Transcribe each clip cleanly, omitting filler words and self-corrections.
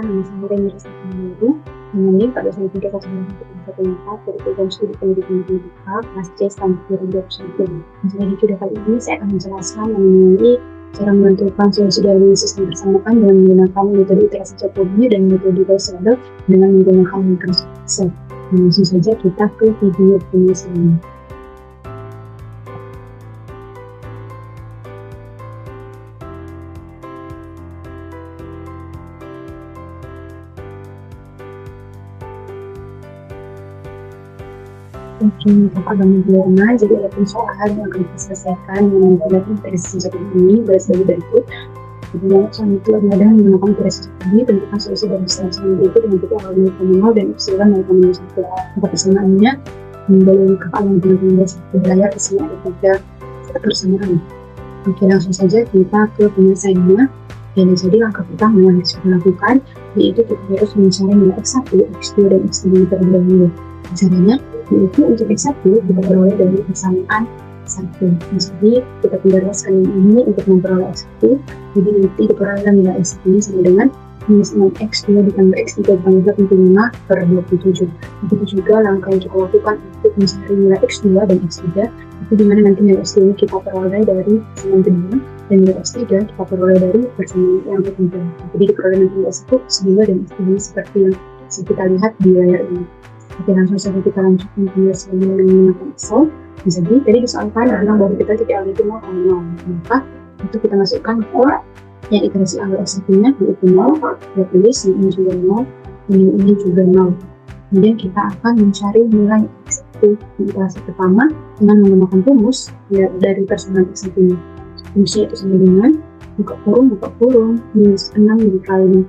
nama saya Reni Rizky dengan NIM 423111114 dari program studi pendidikan pendidikan kelas C sampai 2021. Jadi video kali ini saya akan menjelaskan mengenai cara menentukan solusi dari sistem persamaan dengan menggunakan metode iterasi Jacobi dan metode Gauss-Seidel dengan menggunakan Microsoft Excel. Langsung saja kita ke video penjelasannya. Oke, Bapak dan Ibu, jadi ada soal yang akan kita selesaikan dengan menggunakan iterasi Jacobi ini berdasarkan berikut. Kemudian soal itu adalah dengan menggunakan iterasi Jacobi, tentukan solusi dari sistem berikut dengan bentuk awal 0,0 dan epsilon 0,1. Maka persamaannya memboleh kealan dengan satu layar di sini ada 3 persamaan. Oke, langsung saja kita ke penyelesaiannya. Jadi langkah pertama yang harus kita lakukan yaitu kita harus mencari nilai x1, x2 dan x3 terlebih dahulu. Caranya yaitu untuk x1 kita peroleh dari persamaan 1. Jadi kita pindah-pindah ini untuk memperoleh x1. Jadi nanti diperoleh nilai x1 ini sama dengan minus 6x2 ditambah x3 ditambah 5 per 27. Begitu juga langkah yang kita lakukan untuk mencari nilai x2 dan x3, itu dimana nanti nilai x2 ini kita peroleh dari persamaan kedua dan nilai x3 kita peroleh dari persamaan yang ketiga. Jadi diperoleh nanti nilai x1, x2 dan x3 seperti yang kita lihat di layar ini. Oke, langsung saja kita lanjutkan penjelasannya dengan menggunakan Excel. Jadi tadi disoalkan bilang bahwa kita titik awal itu 0,0. Maka itu kita masukkan ke yang iterasi awal x1-nya yaitu 0, kita tulis ini juga 0, ini juga 0. Kemudian kita akan mencari nilai x1 di iterasi pertama dengan menggunakan rumus ya, dari persamaan x1-nya. Rumusnya itu sama dengan buka kurung minus 6 dikali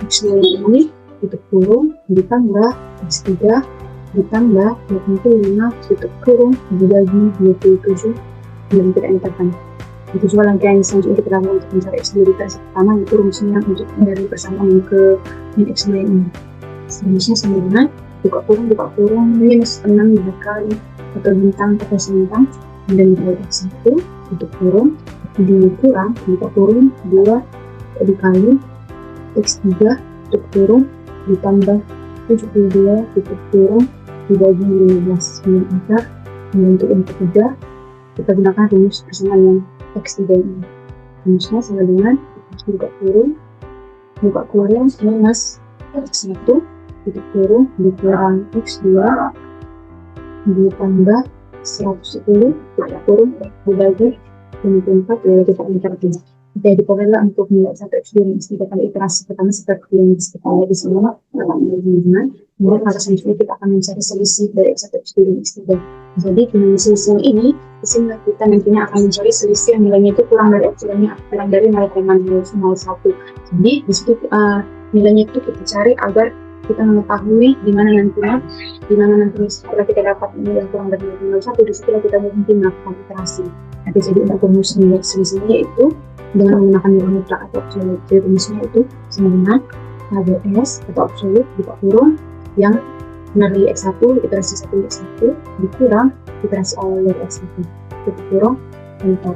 x2 ini tutup kurung ditambah x3 ditambah 25 tutup kurung dibagi 27 dan kita enterkan. Itu juga langkah yang selanjutnya kita lakukan untuk mencari x2 di iterasi pertama, yaitu rumusnya untuk dari persamaan ke min x2 ini. Rumusnya sama dengan buka kurung minus 6 dikali atau bintang atas bintang dan dikali x1 tutup kurung dikurang buka kurung 2 dikali x3 tutup kurung ditambah 72 tutup kurung dibagi 15 dengan angka. Dan untuk yang ketiga kita gunakan rumus persamaan yang x3 ini. Rumusnya sama dengan buka kurung minus x1 tutup kurung dikurang x2 ditambah 110 tutup kurung dibagi 24 ya kita interkan. Oke, diperolehlah untuk nilai 1 x2 dan x3 kali iterasi pertama seperti yang kita lihat di sini. Kemudian pada selanjutnya kita akan mencari selisih dari x1, x2 dan x3. Jadi dengan selisih ini, di sini kita nantinya akan mencari selisih yang nilainya itu kurang dari epsilonnya, kurang dari 0,001. Jadi di situ nilainya itu kita cari agar kita mengetahui di mana nantinya setelah kita dapat nilai yang kurang dari 0,01, di situ kita mungkin melakukan iterasi. Nanti jadi untuk rumus nilai selisihnya itu dengan menggunakan nilai mutlak atau absolut. Jadi rumusnya itu sama dengan ABS atau absolut buka kurung yang dari x1 iterasi 1 x1 dikurang iterasi awal dari x1 tutup kurung enter.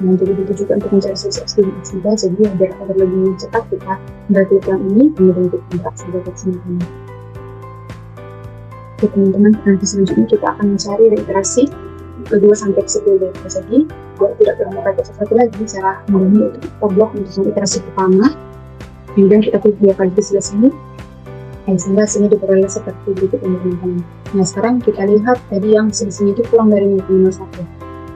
Nah, jadi begitu juga untuk mencari selisih x2 dan x3. Jadi biar agar lebih cepat kita berarti yang ini kemudian kita kontak sebagai sini. Oke teman-teman, nanti selanjutnya kita akan mencari iterasi kedua sampai ke-10. Jadi buat tidak perlu pakai sesuatu lagi, cara mudahnya itu kita blok untuk iterasi pertama, kemudian kita pilih 2 kali sebelah sini, sehingga sini diperoleh seperti berikut teman-teman. Nah sekarang kita lihat tadi yang selisihnya itu kurang dari 0,01.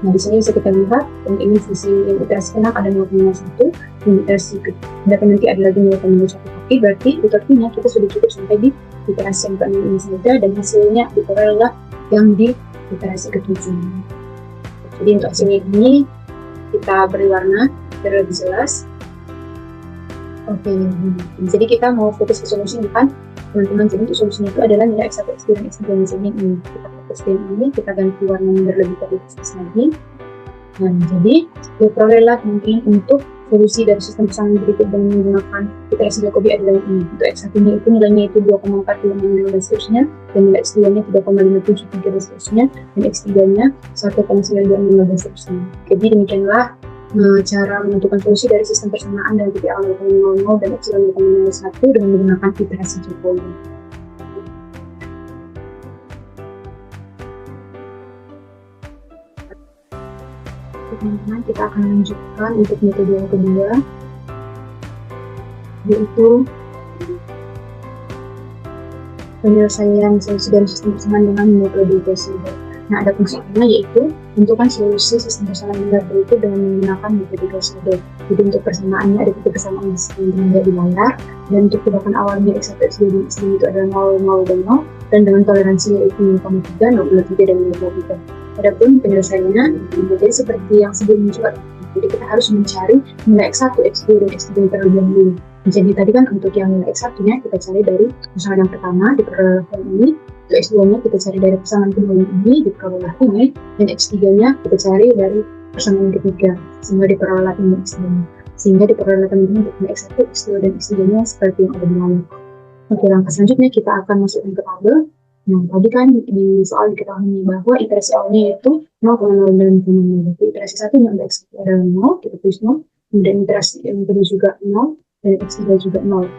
Nah di sini bisa kita lihat yang ini selisih yang iterasi ke-6 ada 0,01, yang iterasi ke-8 nanti ada lagi 0,01. Tapi berarti utartinya kita sudah cukup sampai di iterasi yang ke-6 ini saja, dan hasilnya diperoleh yang di iterasi ke-7. Jadi untuk hasilnya ini kita beri warna biar lebih jelas. Oke, jadi kita mau fokus ke solusinya kan teman-teman. Jadi untuk solusinya itu adalah nilai x1, x2 dan x3 misalnya ini. Kita fokus ke ini, kita ganti warna biar lebih terlihat lagi. Nah, jadi diperolehlah mungkin untuk solusi dari sistem persamaan berikut dengan menggunakan iterasi Jacobi adalah ini. Untuk x1-nya itu nilainya itu 2,456 dan seterusnya, dan nilai x2-nya 3,573 dan seterusnya, dan x3-nya 1,926 dan seterusnya. Jadi demikianlah cara menentukan solusi dari sistem persamaan dan titik awal 0,00 dan epsilon 0,01 dengan menggunakan iterasi Jokowi. Teman-teman, kita akan lanjutkan untuk metode yang kedua, yaitu penyelesaian solusi dari sistem persamaan dengan metode Gaussian. Nah, ada fungsinya yaitu tentukan solusi sistem persamaan benda berikut dengan menggunakan metode Gaussian. Jadi untuk persamaannya ada titik persamaan di layar, dan untuk tindakan awalnya x1, x2, dan x3 itu adalah 0, 0, dan 0, dan dengan toleransinya itu 0,3, 0,3, dan 0,3. Adapun penyelesaiannya jadi seperti yang sebelumnya juga. Jadi kita harus mencari nilai x1, x2, dan x3 terlebih dahulu. Jadi tadi kan untuk yang nilai x1-nya kita cari dari persamaan yang pertama di perolahan ini, untuk x2-nya kita cari dari persamaan kedua ini di perolahan ini, dan x3-nya kita cari dari persamaan yang ketiga sehingga di perolahan ini x3-nya. Sehingga di perolahan ini untuk x1, x2, dan x3-nya seperti yang ada di layar. Oke, langkah selanjutnya kita akan masukkan ke tabel. Nah, tadi kan di soal diketahui bahwa iterasi awalnya itu 0,0 dan 0,0. Jadi iterasi satunya untuk x1 adalah 0, kita tulis 0. Kemudian iterasi yang kedua juga 0, dan x3 juga 0.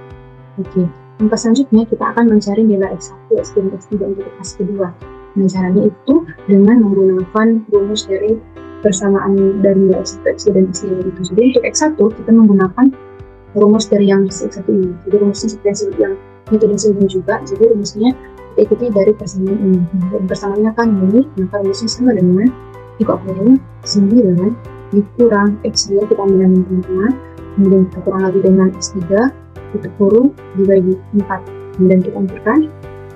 Oke, langkah selanjutnya kita akan mencari nilai x1, x2, dan x3 untuk iterasi kedua. Nah, caranya itu dengan menggunakan rumus dari persamaan dari nilai x1, x2, dan x3 itu. Jadi untuk x1 kita menggunakan rumus dari yang x1 ini. Jadi rumusnya seperti yang metode sebelumnya juga. Jadi rumusnya kita ikuti dari persamaan ini. Dan persamaannya kan ini, maka rumusnya sama dengan dikurangi 9 dikurang x2 kita ambil dengan teman-teman. Kemudian kita kurang lagi dengan x3 itu kurung dibagi 4, kemudian kita angkatkan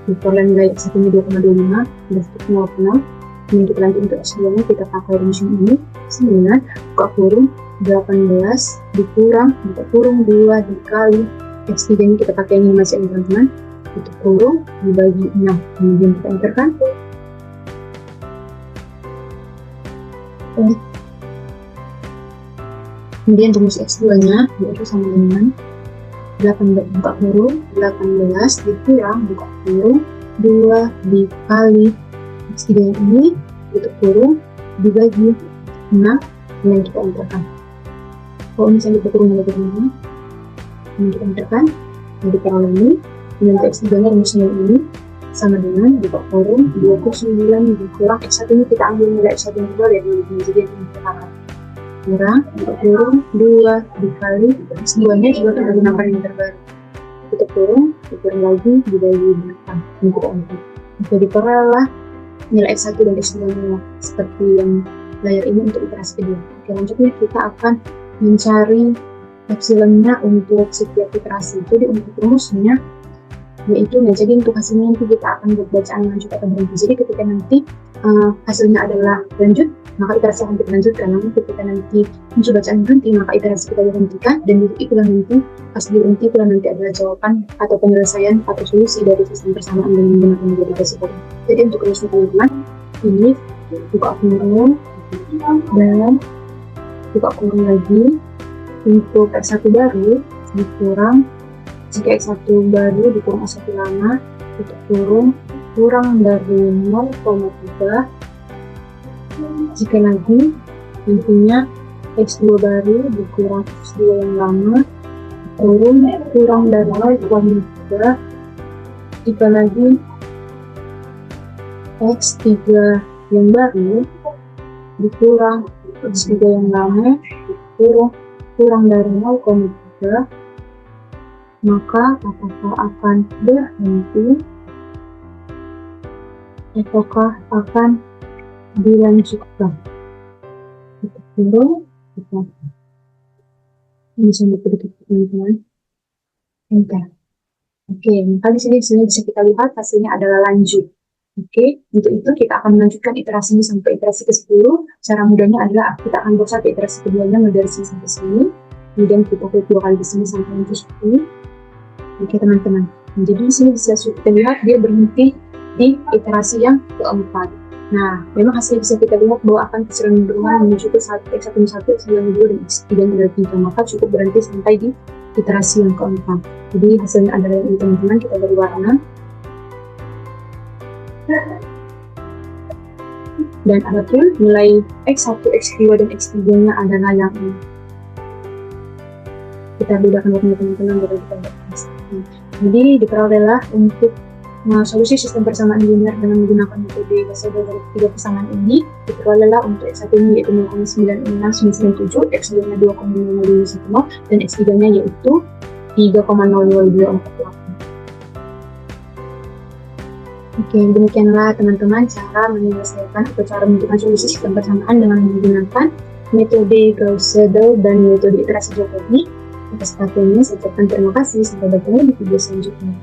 diperoleh nilai x1 nya 2,25 dan 0,0. Kemudian kita lanjut untuk x2 nya kita pakai rumus ini 9 buka kurung 18 dikurang buka kurung 2 dikali x3 nya kita pakai ini masih teman-teman, itu kurung dibagi 6, kemudian kita angkatkan. Kemudian rumus x2-nya yaitu sama dengan 18 buka kurung 18 dikurang buka kurung 2 dikali x3 ini tutup kurung dibagi 6 yang kita enterkan. Kalau misalnya kita kurung lagi teman-teman, yang kita enterkan jadi peroleh ini, kemudian x3-nya rumusnya ini sama dengan buka kurung 29 dikurang x1 ini kita ambil nilai x1 yang kedua ya teman-teman, jadi yang kita akan kurang kurung 2 dikali x2 nya juga kita gunakan yang terbaru, tutup kurung dikurang lagi dibagi 8 yang kita angkat. Jadi perolehlah nilai x1 dan x2 nya seperti yang layar ini untuk iterasi kedua. Oke, lanjutnya kita akan mencari epsilonnya untuk setiap iterasi. Jadi untuk rumusnya yaitu jadi untuk hasilnya nanti kita akan buat bacaan lanjut atau berhenti. Jadi ketika nanti hasilnya adalah lanjut, maka iterasi akan kita lanjutkan. Namun ketika nanti muncul bacaan berhenti, maka iterasi kita dihentikan, dan itulah nanti pas berhenti itulah nanti adalah jawaban atau penyelesaian atau solusi dari sistem persamaan dengan menggunakan metode Gaussian. Jadi untuk rumusnya teman-teman ini buka kurung dan buka kurung lagi untuk x1 baru dikurang jika x1 baru dikurang x1 lama tutup kurang dari 0,3. Jika lagi nantinya x2 baru dikurang x2 yang lama kurang dari 0,3. Jika lagi x3 yang baru dikurang x3 yang lama kurang dari 0,3, maka apakah akan berhenti ataukah akan dilanjutkan? Kita turun, kita bisa betul teman-teman. Enter. Oke, maka di sini bisa kita lihat hasilnya adalah lanjut. Oke, untuk itu kita akan melanjutkan iterasinya sampai iterasi ke-10. Cara mudahnya adalah kita akan buat satu iterasi keduanya dari sini sampai sini. Kemudian kita klik 2 kali di sini sampai lanjut 10. Oke teman-teman, jadi di sini bisa kita lihat dia berhenti di iterasi yang keempat. Nah, memang hasilnya bisa kita lihat bahwa akan kecenderungan menuju ke x1 1, x2 2, dan x3 3. Maka cukup berhenti sampai di iterasi yang keempat. Jadi hasilnya adalah ini teman-teman, kita beri warna. Dan adapun nilai X1, X2, dan X3-nya adalah yang ini. Kita bedakan waktunya teman-teman baru kita bahas. Jadi diperolehlah untuk solusi sistem persamaan linear dengan menggunakan metode Gauss-Seidel dari ketiga persamaan ini. Diperolehlah untuk X1-nya yaitu 0,96997, X2-nya 2,0010, dan X3-nya yaitu 3,02248. Oke, demikianlah teman-teman cara menyelesaikan atau cara menentukan solusi sistem persamaan dengan menggunakan metode Gauss-Seidel dan metode iterasi Jacobi. Atas perhatiannya, saya ucapkan terima kasih. Sampai bertemu di video selanjutnya.